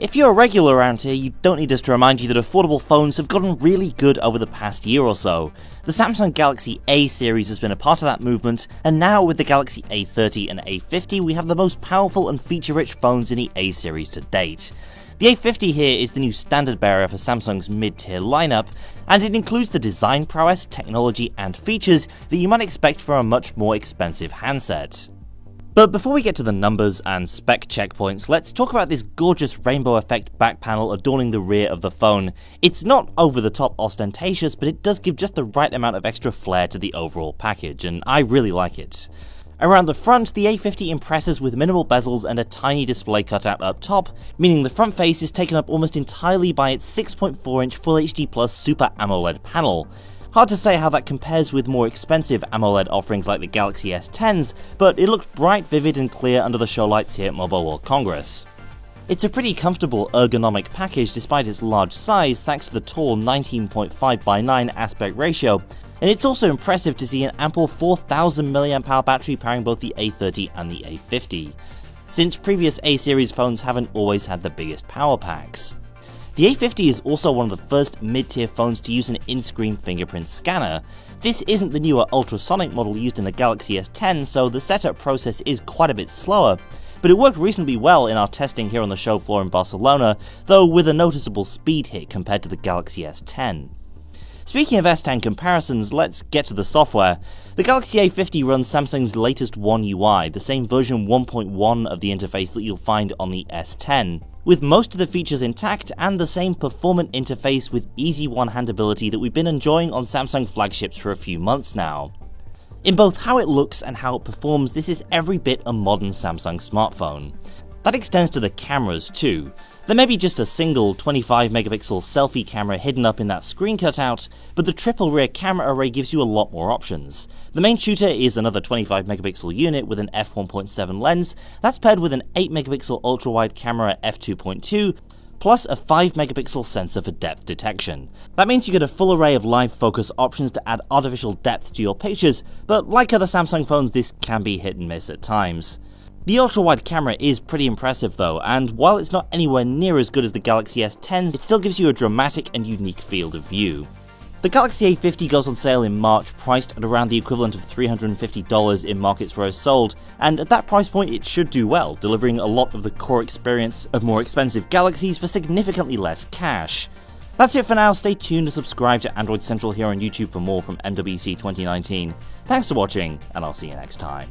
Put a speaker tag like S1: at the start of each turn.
S1: If you're a regular around here, you don't need us to remind you that affordable phones have gotten really good over the past year or so. The Samsung Galaxy A series has been a part of that movement, and now with the Galaxy A30 and A50 we have the most powerful and feature-rich phones in the A series to date. The A50 here is the new standard bearer for Samsung's mid-tier lineup, and it includes the design prowess, technology and features that you might expect from a much more expensive handset. But before we get to the numbers and spec checkpoints, let's talk about this gorgeous rainbow effect back panel adorning the rear of the phone. It's not over the top ostentatious, but it does give just the right amount of extra flair to the overall package, and I really like it. Around the front, the A50 impresses with minimal bezels and a tiny display cutout up top, meaning the front face is taken up almost entirely by its 6.4-inch Full HD Plus Super AMOLED panel. Hard to say how that compares with more expensive AMOLED offerings like the Galaxy S10s, but it looked bright, vivid and clear under the show lights here at Mobile World Congress. It's a pretty comfortable ergonomic package despite its large size thanks to the tall 19.5:9 aspect ratio, and it's also impressive to see an ample 4000 mAh battery powering both the A30 and the A50, since previous A-series phones haven't always had the biggest power packs. The A50 is also one of the first mid-tier phones to use an in-screen fingerprint scanner. This isn't the newer ultrasonic model used in the Galaxy S10, so the setup process is quite a bit slower, but it worked reasonably well in our testing here on the show floor in Barcelona, though with a noticeable speed hit compared to the Galaxy S10. Speaking of S10 comparisons, let's get to the software. The Galaxy A50 runs Samsung's latest One UI, the same version 1.1 of the interface that you'll find on the S10, with most of the features intact and the same performant interface with easy one-handability that we've been enjoying on Samsung flagships for a few months now. In both how it looks and how it performs, this is every bit a modern Samsung smartphone. That extends to the cameras too. There may be just a single 25-megapixel selfie camera hidden up in that screen cutout, but the triple rear camera array gives you a lot more options. The main shooter is another 25-megapixel unit with an f1.7 lens, that's paired with an 8-megapixel ultra-wide camera f2.2, plus a 5-megapixel sensor for depth detection. That means you get a full array of live focus options to add artificial depth to your pictures, but like other Samsung phones, this can be hit and miss at times. The ultra-wide camera is pretty impressive though, and while it's not anywhere near as good as the Galaxy S10s, it still gives you a dramatic and unique field of view. The Galaxy A50 goes on sale in March, priced at around the equivalent of $350 in markets where it's sold, and at that price point it should do well, delivering a lot of the core experience of more expensive Galaxies for significantly less cash. That's it for now. Stay tuned to subscribe to Android Central here on YouTube for more from MWC 2019. Thanks for watching, and I'll see you next time.